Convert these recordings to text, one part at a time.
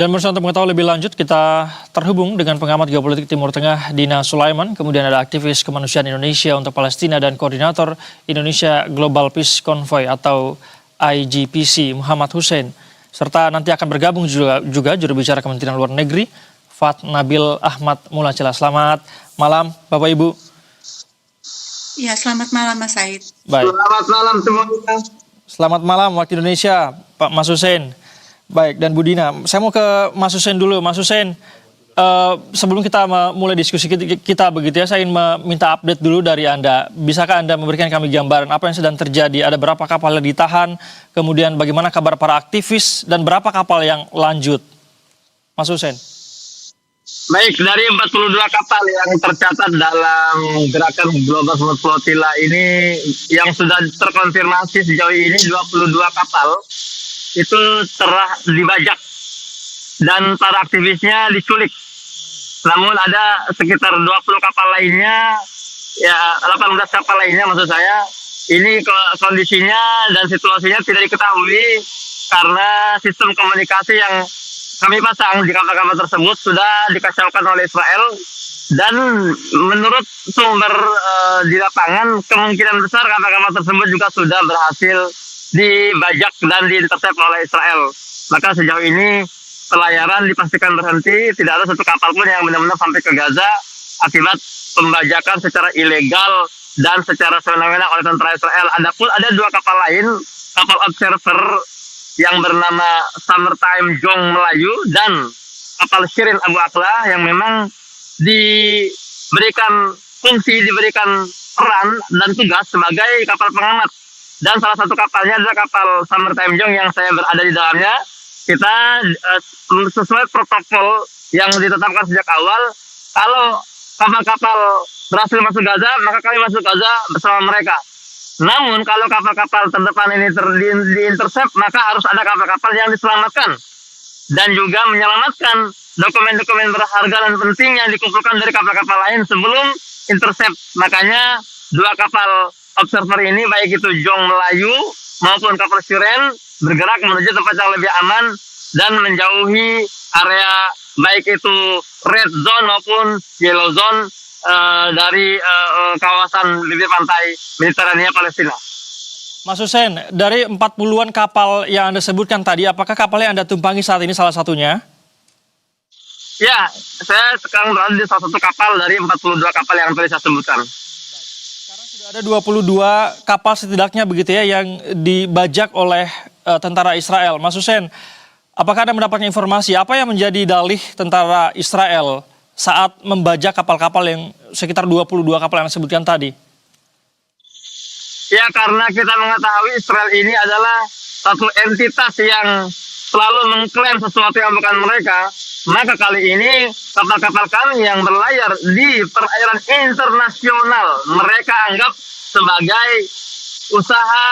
Dan bersama untuk mengetahui lebih lanjut, kita terhubung dengan pengamat geopolitik Timur Tengah Dina Sulaiman. Kemudian ada aktivis kemanusiaan Indonesia untuk Palestina dan koordinator Indonesia Global Peace Convoy atau IGPC Muhammad Hussein. Serta nanti akan bergabung juga juru bicara Kementerian Luar Negeri Fat Nabil Ahmad Mulacila. Selamat malam Bapak Ibu. Ya, selamat malam Mas Said. Baik. Selamat malam semuanya. Selamat malam waktu Indonesia Pak Mas Hussein. Baik, dan Bu Dina, saya mau ke Mas Hussein dulu. Mas Hussein, sebelum kita mulai diskusi kita begitu ya, saya ingin meminta update dulu dari Anda. Bisakah Anda memberikan kami gambaran apa yang sedang terjadi? Ada berapa kapal yang ditahan? Kemudian bagaimana kabar para aktivis dan berapa kapal yang lanjut? Mas Hussein. Baik, dari 42 kapal yang tercatat dalam gerakan Global Flotilla ini yang sudah terkonfirmasi sejauh ini 22 kapal itu telah dibajak dan para aktivisnya diculik. Namun ada sekitar 20 kapal lainnya, ya 18 kapal lainnya maksud saya, ini kondisinya dan situasinya tidak diketahui karena sistem komunikasi yang kami pasang di kapal-kapal tersebut sudah dikacaukan oleh Israel. Dan menurut sumber di lapangan, kemungkinan besar kapal-kapal tersebut juga sudah berhasil dibajak dan diintercept oleh Israel. Maka sejauh ini pelayaran dipastikan berhenti, tidak ada satu kapal pun yang benar-benar sampai ke Gaza akibat pembajakan secara ilegal dan secara sewenang-wenang oleh tentara Israel. Adapun ada dua kapal lain, kapal observer yang bernama Summertime Jong Melayu dan kapal Shirin Abu Akla yang memang diberikan peran dan tugas sebagai kapal pengamat. Dan salah satu kapalnya adalah kapal Summertime Jong yang saya berada di dalamnya. Kita sesuai protokol yang ditetapkan sejak awal, kalau kapal-kapal berhasil masuk Gaza, maka kami masuk Gaza bersama mereka. Namun kalau kapal-kapal terdepan ini diintercept, maka harus ada kapal-kapal yang diselamatkan. Dan juga menyelamatkan dokumen-dokumen berharga dan penting yang dikumpulkan dari kapal-kapal lain sebelum intercept. Makanya dua kapal observer ini, baik itu Jong Melayu maupun kapal Shiren, bergerak menuju tempat yang lebih aman dan menjauhi area baik itu red zone maupun yellow zone dari kawasan bibir pantai Mediterania Palestina. Mas Hussein, dari 40-an kapal yang Anda sebutkan tadi, apakah kapal yang Anda tumpangi saat ini salah satunya? Ya, saya sekarang berada di salah satu kapal dari 42 kapal yang tadi saya sebutkan. Sudah ada 22 kapal setidaknya begitu ya yang dibajak oleh tentara Israel. Mas Hussein, apakah Anda mendapatkan informasi apa yang menjadi dalih tentara Israel saat membajak kapal-kapal yang sekitar 22 kapal yang Anda sebutkan tadi? Ya, karena kita mengetahui Israel ini adalah satu entitas yang selalu mengklaim sesuatu yang bukan mereka, maka kali ini kapal-kapal kami yang berlayar di perairan internasional mereka anggap sebagai usaha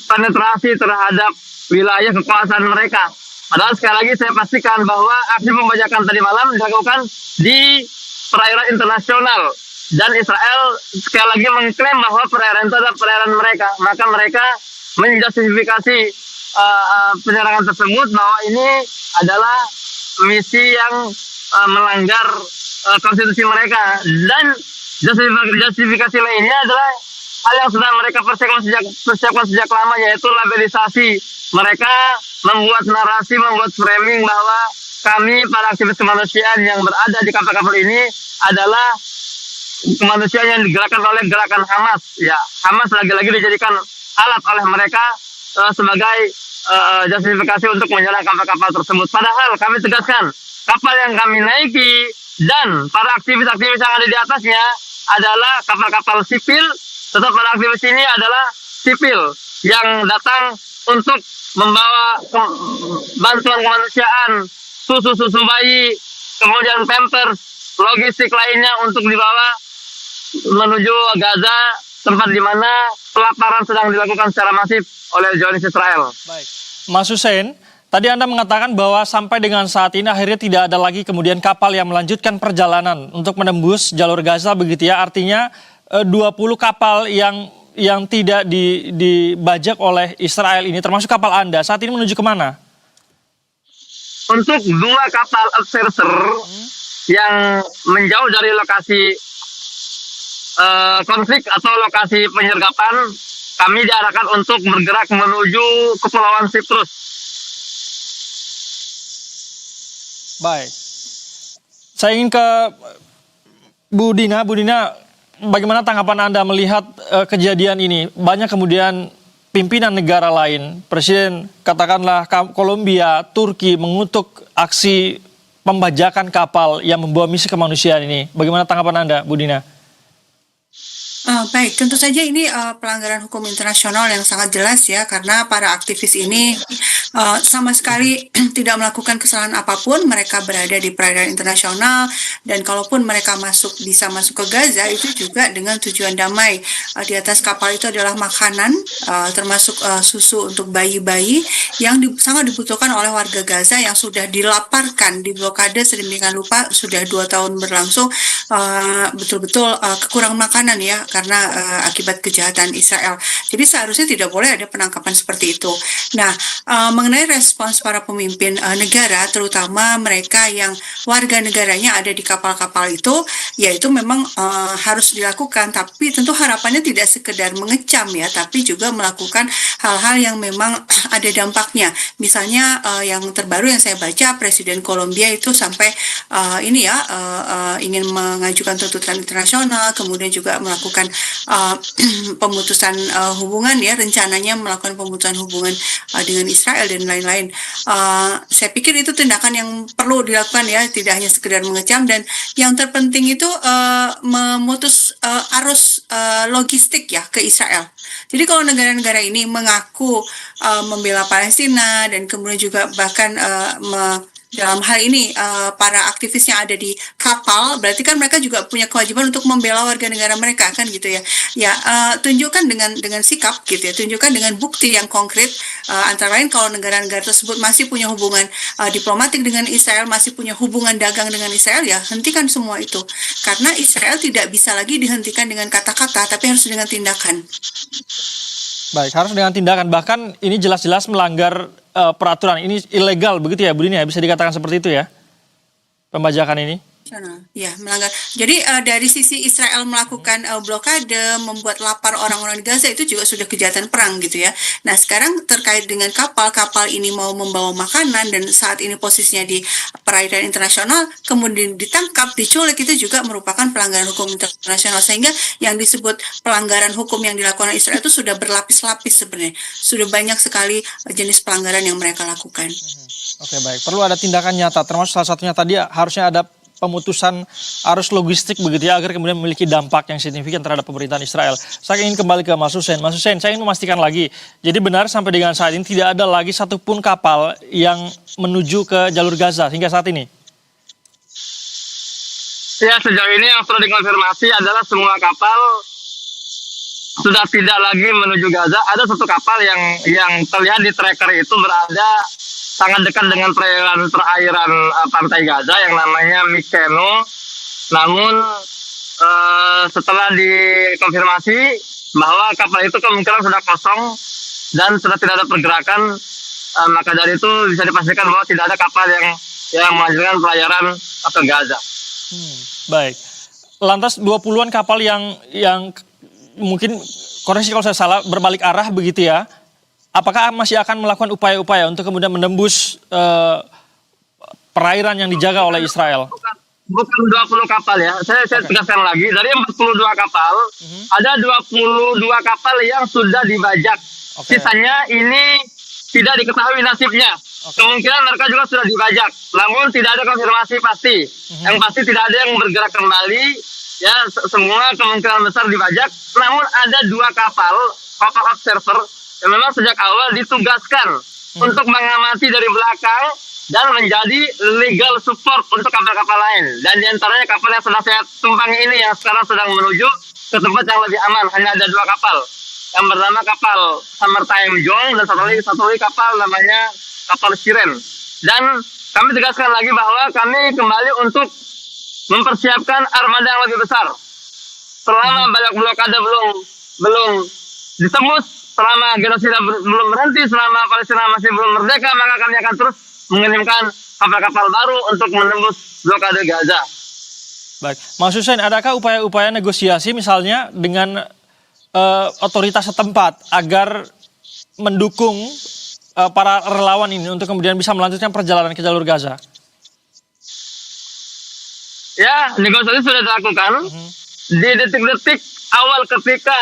penetrasi terhadap wilayah kekuasaan mereka. Padahal sekali lagi saya pastikan bahwa aksi pembajakan tadi malam dilakukan di perairan internasional. Dan Israel sekali lagi mengklaim bahwa perairan itu adalah perairan mereka. Maka mereka menjustifikasi penyerangan tersebut bahwa ini adalah misi yang melanggar konstitusi mereka. Dan justifikasi lainnya adalah hal yang sudah mereka persiapkan sejak lama, yaitu labelisasi. Mereka membuat narasi, membuat framing bahwa kami para aktivis kemanusiaan yang berada di kapal-kapal ini adalah kemanusiaan yang digerakkan oleh gerakan Hamas. Ya, Hamas lagi-lagi dijadikan alat oleh mereka sebagai justifikasi untuk menyerang kapal-kapal tersebut. Padahal kami tegaskan, kapal yang kami naiki dan para aktivis-aktivis yang ada di atasnya adalah kapal-kapal sipil. Tetap para aktivis ini adalah sipil yang datang untuk membawa bantuan kemanusiaan, susu bayi, kemudian pampers, logistik lainnya untuk dibawa menuju Gaza, tempat di mana pelaparan sedang dilakukan secara masif oleh Zionis Israel. Baik, Mas Hussein, tadi Anda mengatakan bahwa sampai dengan saat ini akhirnya tidak ada lagi kemudian kapal yang melanjutkan perjalanan untuk menembus jalur Gaza begitu ya. Artinya 20 kapal yang tidak dibajak oleh Israel ini, termasuk kapal Anda, saat ini menuju kemana? untuk dua kapal observer yang menjauh dari lokasi konflik atau lokasi penyergapan, kami diarahkan untuk bergerak menuju Kepulauan Siprus. Baik. Saya ingin ke Bu Dina. Bu Dina, bagaimana tanggapan Anda melihat kejadian ini? Banyak kemudian pimpinan negara lain, Presiden katakanlah Kolombia, Turki mengutuk aksi pembajakan kapal yang membawa misi kemanusiaan ini. Bagaimana tanggapan Anda, Bu Dina? Baik, tentu saja ini pelanggaran hukum internasional yang sangat jelas ya, karena para aktivis ini sama sekali tidak melakukan kesalahan apapun. Mereka berada di perairan internasional, dan kalaupun mereka bisa masuk ke Gaza itu juga dengan tujuan damai. Di atas kapal itu adalah makanan, termasuk susu untuk bayi-bayi yang sangat dibutuhkan oleh warga Gaza yang sudah dilaparkan, diblokade sedemikian rupa sudah 2 tahun berlangsung, betul-betul kekurangan makanan ya, karena akibat kejahatan Israel. Jadi seharusnya tidak boleh ada penangkapan seperti itu. Nah, mengenai respons para pemimpin negara, terutama mereka yang warga negaranya ada di kapal-kapal itu, yaitu memang harus dilakukan. Tapi tentu harapannya tidak sekedar mengecam ya, tapi juga melakukan hal-hal yang memang ada dampaknya. Misalnya yang terbaru yang saya baca, Presiden Kolombia itu sampai ingin mengajukan tuntutan internasional, kemudian juga melakukan pemutusan hubungan ya, rencananya melakukan pemutusan hubungan dengan Israel dan lain-lain. Saya pikir itu tindakan yang perlu dilakukan ya, tidak hanya sekedar mengecam, dan yang terpenting itu memutus arus logistik ya ke Israel. Jadi kalau negara-negara ini mengaku membela Palestina dan kemudian juga bahkan dalam hal ini para aktivis yang ada di kapal, berarti kan mereka juga punya kewajiban untuk membela warga negara mereka kan gitu ya. Ya, tunjukkan dengan sikap gitu ya, tunjukkan dengan bukti yang konkret. Antara lain kalau negara-negara tersebut masih punya hubungan diplomatik dengan Israel, masih punya hubungan dagang dengan Israel, ya hentikan semua itu. Karena Israel tidak bisa lagi dihentikan dengan kata-kata, tapi harus dengan tindakan. Baik, harus dengan tindakan. Bahkan ini jelas-jelas melanggar peraturan. Ini ilegal begitu ya, Bu Dina? Bisa dikatakan seperti itu ya? Pembajakan ini? Ya, melanggar. Jadi dari sisi Israel melakukan blokade, membuat lapar orang-orang di Gaza, itu juga sudah kejahatan perang gitu ya. Nah, sekarang terkait dengan kapal ini mau membawa makanan dan saat ini posisinya di perairan internasional, kemudian ditangkap, diculik, itu juga merupakan pelanggaran hukum internasional. Sehingga yang disebut pelanggaran hukum yang dilakukan oleh Israel itu sudah berlapis-lapis sebenarnya. Sudah banyak sekali jenis pelanggaran yang mereka lakukan. Oke, baik. Perlu ada tindakan nyata, termasuk salah satunya tadi harusnya ada pemutusan arus logistik begitu ya, agar kemudian memiliki dampak yang signifikan terhadap pemerintahan Israel. Saya ingin kembali ke Mas Hussein. Mas Hussein, saya ingin memastikan lagi, jadi benar sampai dengan saat ini tidak ada lagi satupun kapal yang menuju ke jalur Gaza hingga saat ini? Ya, sejauh ini yang sudah dikonfirmasi adalah semua kapal sudah tidak lagi menuju Gaza. Ada satu kapal yang terlihat di tracker itu berada sangat dekat dengan perairan pantai Gaza yang namanya Mykonos. Namun setelah dikonfirmasi bahwa kapal itu kemungkinan sudah kosong dan sudah tidak ada pergerakan, maka dari itu bisa dipastikan bahwa tidak ada kapal yang melanjutkan pelayaran ke Gaza. Baik. Lantas 20-an kapal yang mungkin, koreksi kalau saya salah, berbalik arah begitu ya. Apakah masih akan melakukan upaya-upaya untuk kemudian menembus perairan yang dijaga oleh Israel? Bukan 20 kapal ya. Saya tegaskan lagi, dari 42 kapal, ada 22 kapal yang sudah dibajak. Sisanya ini tidak diketahui nasibnya. Kemungkinan mereka juga sudah dibajak. Namun tidak ada konfirmasi pasti. Yang pasti tidak ada yang bergerak kembali. Ya, semua kemungkinan besar dibajak. Namun ada 2 kapal observer yang memang sejak awal ditugaskan untuk mengamati dari belakang dan menjadi legal support untuk kapal-kapal lain. Dan diantaranya kapal yang sedang saya tumpangi ini yang sekarang sedang menuju ke tempat yang lebih aman. Hanya ada 2 kapal. Yang bernama kapal Summertime Jong dan satu lagi kapal namanya kapal Siren. Dan kami tegaskan lagi bahwa kami kembali untuk mempersiapkan armada yang lebih besar. Selama banyak blokade belum ditembus, selama genosida belum berhenti, selama Palestina masih belum merdeka, maka kami akan terus mengirimkan kapal-kapal baru untuk menembus blokade Gaza. Baik, Mas Hussein, adakah upaya-upaya negosiasi misalnya dengan otoritas setempat agar mendukung para relawan ini untuk kemudian bisa melanjutkan perjalanan ke jalur Gaza? Ya, negosiasi sudah dilakukan. Di detik-detik awal ketika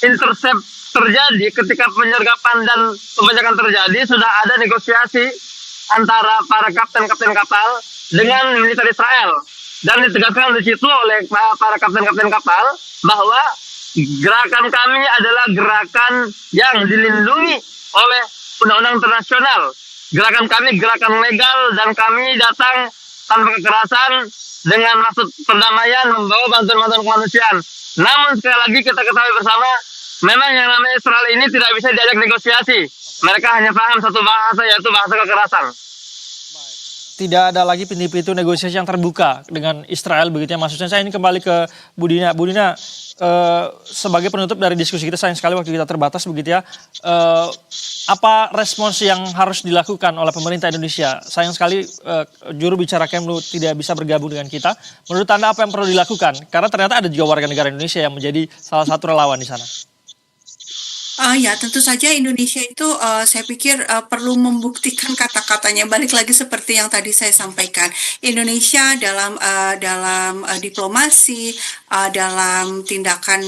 intercept terjadi, ketika penyergapan dan pembajakan terjadi, sudah ada negosiasi antara para kapten-kapten kapal dengan militer Israel. Dan ditegaskan di situ oleh para kapten-kapten kapal bahwa gerakan kami adalah gerakan yang dilindungi oleh undang-undang internasional. Gerakan kami gerakan legal dan kami datang tanpa kekerasan dengan maksud perdamaian, membawa bantuan-bantuan kemanusiaan. Namun sekali lagi kita ketahui bersama, memang yang namanya Israel ini tidak bisa diajak negosiasi. Mereka hanya paham satu bahasa, yaitu bahasa kekerasan. Tidak ada lagi pintu-pintu negosiasi yang terbuka dengan Israel begitu ya, Mas Hussein. Saya ini kembali ke Bu Dina. Bu Dina, sebagai penutup dari diskusi kita, sayang sekali waktu kita terbatas begitu ya. Apa respons yang harus dilakukan oleh pemerintah Indonesia? Sayang sekali juru bicara Kemlu tidak bisa bergabung dengan kita. Menurut Anda apa yang perlu dilakukan? Karena ternyata ada juga warga negara Indonesia yang menjadi salah satu relawan di sana. Ya, tentu saja Indonesia itu saya pikir perlu membuktikan kata-katanya. Balik lagi seperti yang tadi saya sampaikan, Indonesia dalam diplomasi, dalam tindakan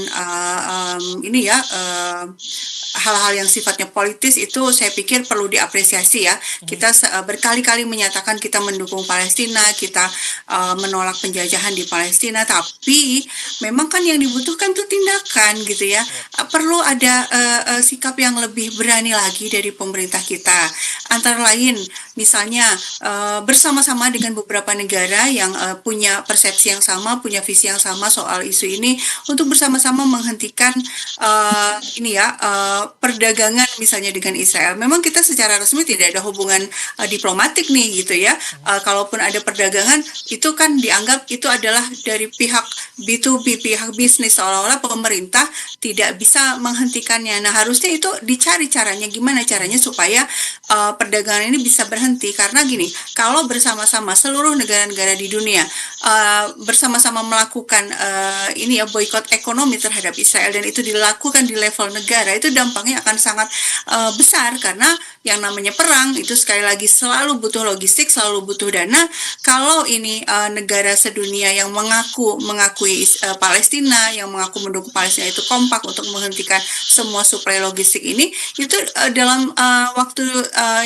ini ya. Hal-hal yang sifatnya politis itu saya pikir perlu diapresiasi ya. Kita berkali-kali menyatakan kita mendukung Palestina, kita menolak penjajahan di Palestina, tapi memang kan yang dibutuhkan tuh tindakan gitu ya. Perlu ada sikap yang lebih berani lagi dari pemerintah kita. Antara lain misalnya bersama-sama dengan beberapa negara yang punya persepsi yang sama, punya visi yang sama soal isu ini, untuk bersama-sama menghentikan perdagangan misalnya dengan Israel. Memang kita secara resmi tidak ada hubungan diplomatik nih gitu ya. Kalaupun ada perdagangan itu kan dianggap itu adalah dari pihak B2B, pihak bisnis, seolah-olah pemerintah tidak bisa menghentikannya. Nah, harusnya itu dicari caranya, gimana caranya supaya perdagangan ini bisa berhenti. Karena gini, kalau bersama-sama seluruh negara-negara di dunia bersama-sama melakukan boikot ekonomi terhadap Israel, dan itu dilakukan di level negara, itu dampaknya akan sangat besar. Karena yang namanya perang itu sekali lagi selalu butuh logistik, selalu butuh dana. Kalau ini negara sedunia yang mengakui Palestina, yang mengaku mendukung Palestina itu kompak untuk menghentikan semua suplai logistik ini, itu dalam waktu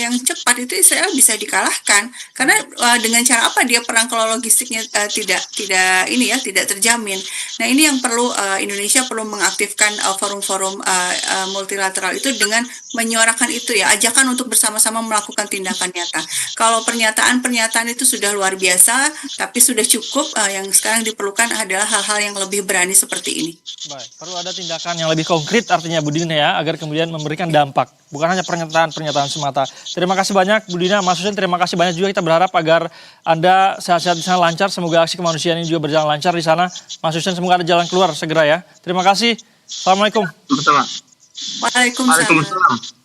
yang cepat itu Israel bisa dikalahkan. Karena dengan cara apa dia perang kalau logistiknya tidak terjamin. Nah, ini yang perlu Indonesia perlu mengaktifkan forum-forum multilateral itu dengan menyuarakan itu ya, ajakan untuk bersama-sama melakukan tindakan nyata. Kalau pernyataan itu sudah luar biasa, tapi sudah cukup. Yang sekarang diperlukan adalah hal-hal yang lebih berani seperti ini. Baik, perlu ada tindakan yang lebih konkret artinya Bu Dina ya, agar kemudian memberikan dampak, bukan hanya pernyataan-pernyataan semata. Terima kasih banyak Bu Dina, Mas Hussein, terima kasih banyak juga. Kita berharap agar Anda sehat-sehat di sana, lancar, semoga aksi kemanusiaan ini juga berjalan lancar di sana. Mas Hussein, semoga ada jalan keluar segera ya. Terima kasih. Assalamualaikum. Betul. Waalaikumsalam.